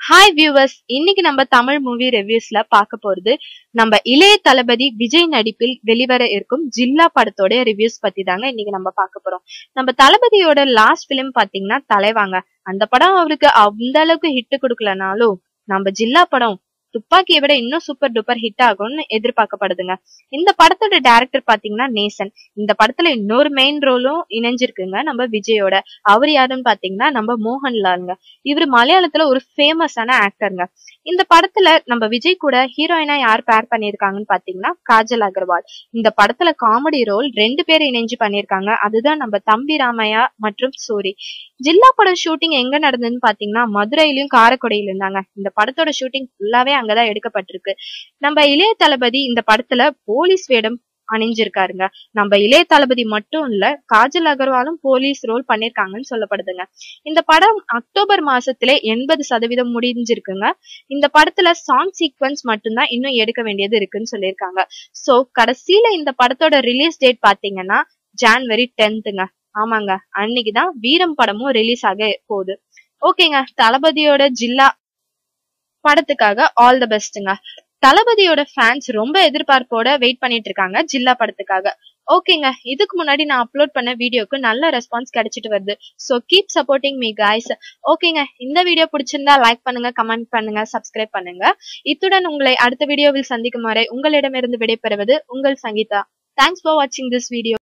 Hi viewers, இன்னைக்கு நம்ம Tamil movie ரிவ்யூஸ்ல பார்க்க போறது நம்ம இளைய தளபதி விஜய் நடிப்பில் வெளிவர இருக்கும் ஜில்லா படத்தோட ரிவ்யூஸ் பத்தி தாங்க இன்னைக்கு நம்ம பார்க்க போறோம். நம்ம தளபதியோட லாஸ்ட் பிலிம் பாத்தீங்கன்னா தலைவாங்க. அந்த படம் அவருக்கு அந்த அளவுக்கு ஹிட் கொடுக்கலனாலும் நம்ம ஜில்லா படம் துப்பாக்கியை விட இன்னும் சூப்பர் டூப்பர் ஹிட் ஆகும்னு எதிர்பார்க்கப்படுதுங்க. இந்த படத்தோட டைரக்டர் பாத்தீங்கன்னா நேசன். இந்த படத்துல இன்னொரு மெயின் ரோலும் இணைஞ்சிருக்குங்க நம்ம விஜயோட. அவர் யாருன்னு பாத்தீங்கன்னா நம்ம மோகன்லாலுங்க. இவர் மலையாளத்துல ஒரு ஃபேமஸான ஆக்டருங்க. இந்த படத்துல நம்ம விஜய் கூட ஹீரோயினா யார் பேர் பண்ணிருக்காங்கன்னு பாத்தீங்கன்னா காஜல் அகர்வால். இந்த படத்துல காமெடி ரோல் 2 பேர் இணைஞ்சு பண்ணிருக்காங்க. அதுதான் நம்ம தம்பி ராமையா மற்றும் சூரி. ஜில்லா படம் ஷூட்டிங் எங்க நடந்ததுன்னு பாத்தீங்கன்னா மதுரையிலயும் காரைக்குடியிலும் இருந்தாங்க. இந்த படத்தோட ஷூட்டிங் ஃபுல்லாவே அங்கதான் எடுக்கப்பட்டிருக்கு. நம்ம இளைய தளபதி இந்த படத்துல போலீஸ் வேடம் அணிஞ்சிருக்காருங்க. நம்ம இளைய தளபதி மட்டும் இல்ல, காஜல் அகர்வாலும் போலீஸ் ரோல் பண்ணிருக்காங்கன்னு சொல்லப்படுதுங்க. இந்த படம் அக்டோபர் மாசத்துல 80% முடிஞ்சிருக்குங்க. இந்த படத்துல சாங் சீக்வன்ஸ் மட்டும்தான் இன்னும் எடுக்க வேண்டியது இருக்குன்னு சொல்லியிருக்காங்க. சோ கடைசியில இந்த படத்தோட ரிலீஸ் டேட் பாத்தீங்கன்னா ஜான்வரி 10ங்க. ஆமாங்க, அன்னைக்குதான் வீரம் படமும் ரிலீஸ் ஆக போகுது. ஓகேங்க, தளபதியோட ஜில்லா படத்துக்காக ஆல் த பெஸ்ட்ங்க. தளபதியோட ஃபேன்ஸ் ரொம்ப எதிர்பார்ப்போட வெயிட் பண்ணிட்டு இருக்காங்க ஜில்லா படத்துக்காக. ஓகேங்க, இதுக்கு முன்னாடி நான் அப்லோட் பண்ண வீடியோக்கு நல்ல ரெஸ்பான்ஸ் கிடைச்சிட்டு வருது. So keep supporting me guys. ஓகேங்க, இந்த வீடியோ பிடிச்சிருந்தா லைக் பண்ணுங்க, கமெண்ட் பண்ணுங்க, சப்ஸ்கிரைப் பண்ணுங்க. இத்துடன் உங்களை அடுத்த வீடியோவில் சந்திக்கும் வரை உங்களிடமிருந்து விடைபெறுவது உங்கள் சங்கீதா. தேங்க்ஸ் ஃபார் வாட்சிங் திஸ் வீடியோ.